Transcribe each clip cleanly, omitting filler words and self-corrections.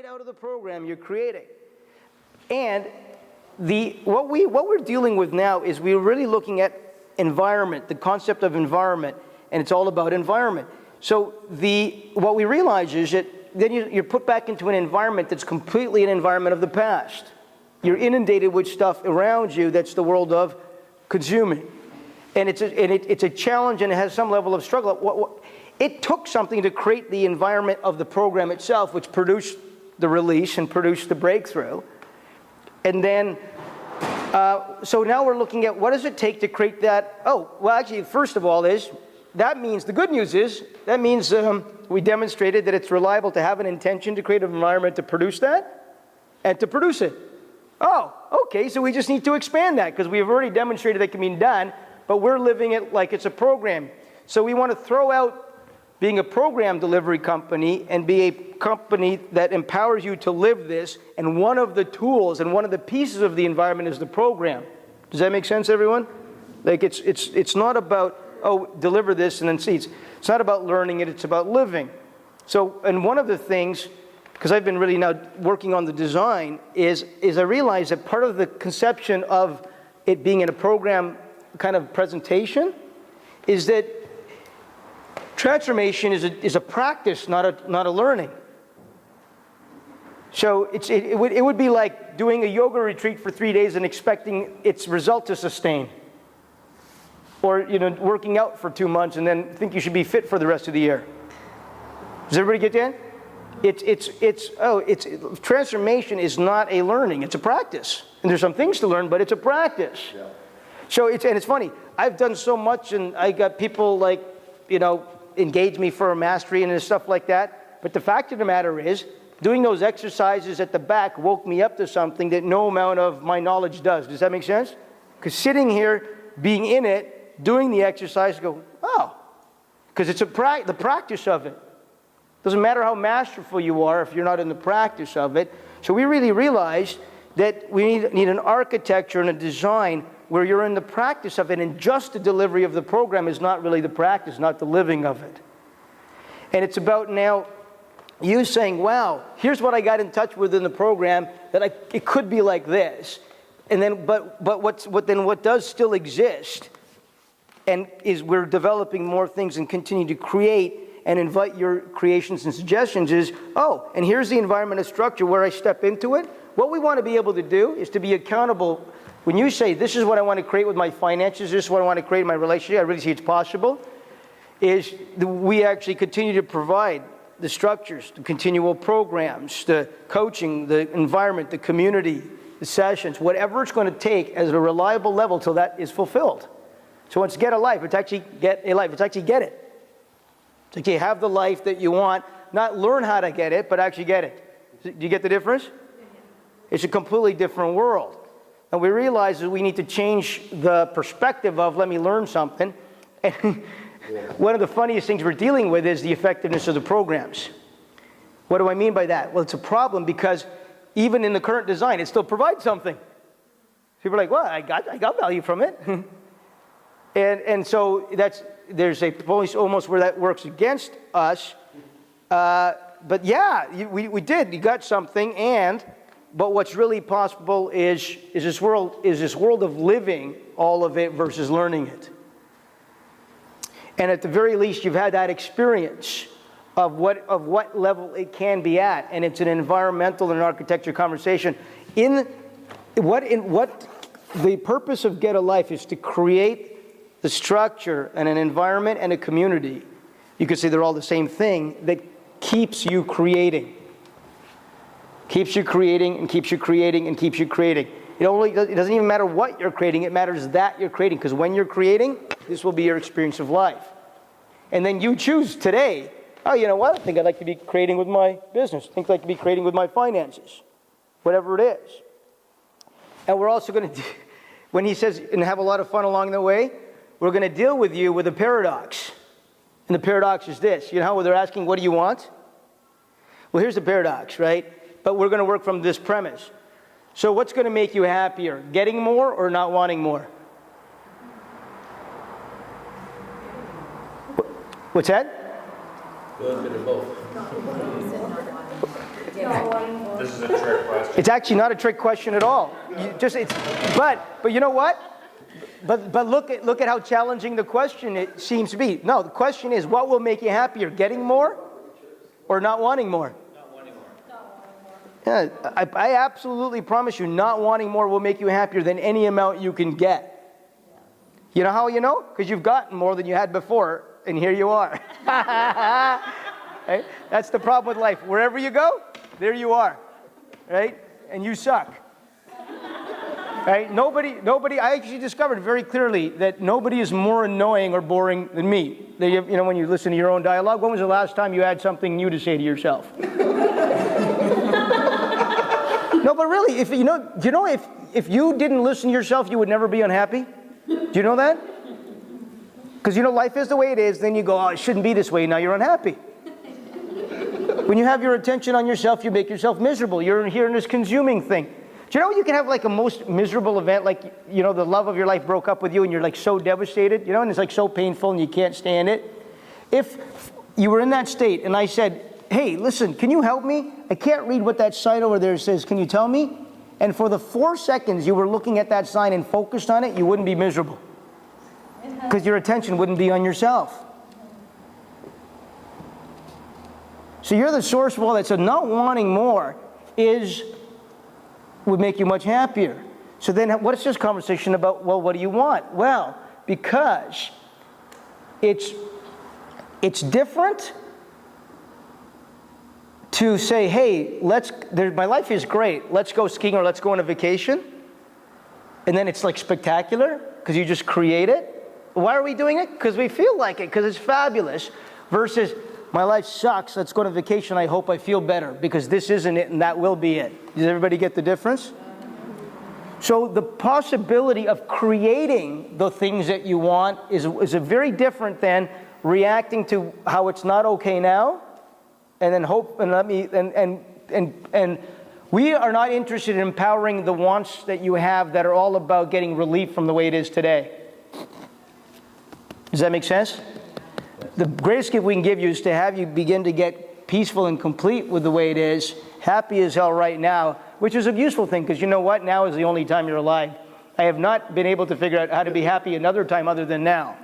right out of the program you're creating. And what we're dealing with now is we're really looking at environment, the concept of environment, and it's all about environment. So what we realize is that then you're put back into an environment that's completely an environment of the past. You're inundated with stuff around you that's the world of consuming. And it's a challenge, and it has some level of struggle. It took something to create the environment of the program itself, which produced the release and produced the breakthrough. And then, so now we're looking at what does it take to create that? Oh, well, actually, first of all that means, the good news is, that means we demonstrated that it's reliable to have an intention to create an environment to produce that and to produce it. Oh, okay, so we just need to expand that because we've already demonstrated that can be done, but we're living it like it's a program. So we want to throw out being a program delivery company and be a company that empowers you to live this, and one of the tools and one of the pieces of the environment is the program. Does that make sense, everyone? Like it's not about, oh, deliver this and then see. It's not about learning it, it's about living. So, and one of the things, because I've been really now working on the design, is I realize that part of the conception of it being in a program kind of presentation is that transformation is a practice, not a learning. So it would be like doing a yoga retreat for 3 days and expecting its result to sustain. Or working out for 2 months and then think you should be fit for the rest of the year. Does everybody get that? Transformation is not a learning, it's a practice. And there's some things to learn, but it's a practice. Yeah. So it's funny, I've done so much and I got people like, engage me for a mastery and stuff like that. But the fact of the matter is, doing those exercises at the back woke me up to something that no amount of my knowledge does. Does that make sense? Because sitting here, being in it, doing the exercise, go, oh, because it's the practice of it. Doesn't matter how masterful you are if you're not in the practice of it. So we really realized that we need an architecture and a design where you're in the practice of it, and just the delivery of the program is not really the practice, not the living of it. And it's about now you saying, wow, here's what I got in touch with in the program, that it could be like this. And then, but what does still exist, and is we're developing more things and continue to create and invite your creations and suggestions is, oh, and here's the environment of structure where I step into it. What we want to be able to do is to be accountable. When you say, this is what I want to create with my finances, this is what I want to create in my relationship, I really see it's possible, is we actually continue to provide the structures, the continual programs, the coaching, the environment, the community, the sessions, whatever it's going to take as a reliable level till that is fulfilled. So it's get a life, it's actually get a life, it's actually get it. It's actually have the life that you want, not learn how to get it, but actually get it. Do you get the difference? It's a completely different world. And we realize that we need to change the perspective of, let me learn something. And one of the funniest things we're dealing with is the effectiveness of the programs. What do I mean by that? Well, it's a problem because even in the current design, it still provides something. People are like, well, I got value from it. and so there's a point almost where that works against us. But yeah, we did. You got something, but what's really possible is this world of living all of it versus learning it. And at the very least, you've had that experience of what level it can be at, and it's an environmental and architecture conversation. What the purpose of Get a Life is to create the structure and an environment and a community. You could say they're all the same thing that keeps you creating. Keeps you creating and keeps you creating and keeps you creating. It doesn't even matter what you're creating, it matters that you're creating, because when you're creating, this will be your experience of life. And then you choose today, oh, you know what, I think I'd like to be creating with my business. I think I'd like to be creating with my finances, whatever it is. And we're also going to, when he says, and have a lot of fun along the way, we're going to deal with you with a paradox. And the paradox is this. You know how they're asking, what do you want? Well, here's the paradox, right? But we're going to work from this premise. So what's going to make you happier? Getting more or not wanting more? What's that? A little bit of both. This is a trick question. It's actually not a trick question at all. But you know what? But look at how challenging the question it seems to be. No, the question is, what will make you happier? Getting more or not wanting more? Not wanting more. Yeah, I absolutely promise you, not wanting more will make you happier than any amount you can get. You know how you know? Because you've gotten more than you had before, and here you are. Right? That's the problem with life. Wherever you go, there you are. Right? And you suck. Right? Nobody, I actually discovered very clearly that nobody is more annoying or boring than me. You know, when you listen to your own dialogue, when was the last time you had something new to say to yourself? No, but really, if you didn't listen to yourself, you would never be unhappy? Do you know that? Because life is the way it is, then you go, oh, it shouldn't be this way, now you're unhappy. When you have your attention on yourself, you make yourself miserable. You're here in this consuming thing. Do you know you can have like a most miserable event, like, the love of your life broke up with you and you're like so devastated, and it's like so painful and you can't stand it. If you were in that state and I said, hey, listen, can you help me? I can't read what that sign over there says. Can you tell me? And for the 4 seconds you were looking at that sign and focused on it, you wouldn't be miserable. Because your attention wouldn't be on yourself. So you're the source of all that. So not wanting more would make you much happier. So then what's this conversation about? Well, what do you want? Well, because it's different to say, hey, my life is great, let's go skiing or let's go on a vacation. And then it's like spectacular because you just create it. Why are we doing it? Because we feel like it, because it's fabulous. Versus, my life sucks, let's go on a vacation, I hope I feel better because this isn't it and that will be it. Does everybody get the difference? So the possibility of creating the things that you want is a very different than reacting to how it's not okay now, and then hope and we are not interested in empowering the wants that you have that are all about getting relief from the way it is today. Does that make sense? The greatest gift we can give you is to have you begin to get peaceful and complete with the way it is, happy as hell right now, which is a useful thing, because you know what? Now is the only time you're alive. I have not been able to figure out how to be happy another time other than now.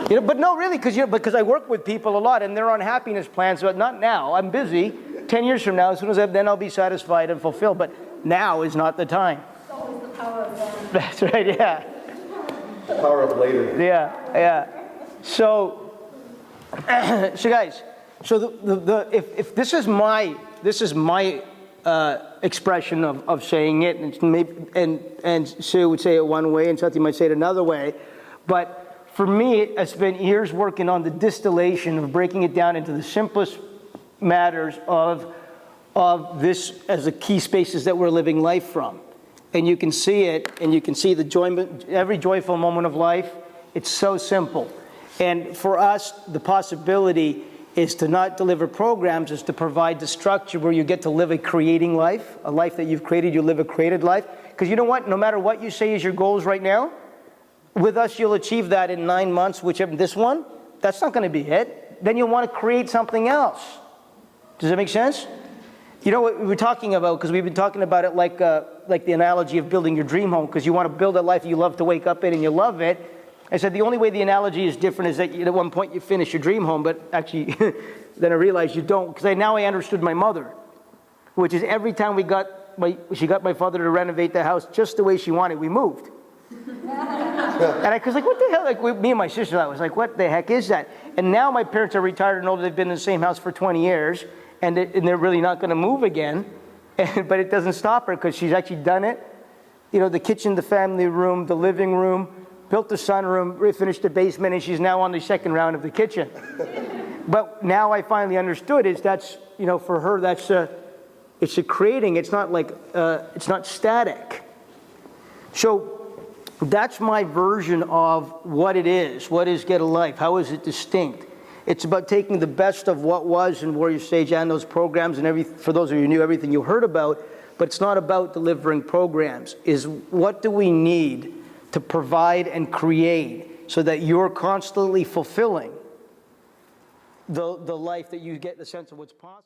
But no, really, because I work with people a lot, and they're on happiness plans, but not now. I'm busy. 10 years from now, as soon as then I'll be satisfied and fulfilled, but now is not the time. It's always the power of then. That's right, yeah. The power of later. Yeah. So guys, if this is my expression of saying it, and Sue would say it one way, and Satya might say it another way, but for me, it's been years working on the distillation of breaking it down into the simplest matters of this as the key spaces that we're living life from. And you can see it, and you can see the enjoyment, every joyful moment of life. It's so simple. And for us, the possibility is to not deliver programs, is to provide the structure where you get to live a creating life, a life that you've created, you live a created life. Because you know what? No matter what you say is your goals right now, with us you'll achieve that in 9 months, whichever, this one, that's not going to be it. Then you'll want to create something else. Does that make sense? You know what we were talking about, because we've been talking about it like the analogy of building your dream home, because you want to build a life you love to wake up in and you love it. I said the only way the analogy is different is that at one point you finish your dream home, but actually then I realized you don't, because now I understood my mother, which is every time she got my father to renovate the house just the way she wanted, we moved. And I was like, what the hell? Me and my sister, I was like, what the heck is that? And now my parents are retired and older. They've been in the same house for 20 years, and they're really not going to move again. But it doesn't stop her, because she's actually done it. The kitchen, the family room, the living room, built the sunroom, finished the basement, and she's now on the second round of the kitchen. But now I finally understood that's for her, it's a creating. It's not like, it's not static. So that's my version of what it is. What is Get a Life? How is it distinct? It's about taking the best of what was in Warrior Stage and those programs and for those of you who knew everything you heard about, but it's not about delivering programs. Is what do we need to provide and create so that you're constantly fulfilling the life that you get the sense of what's possible.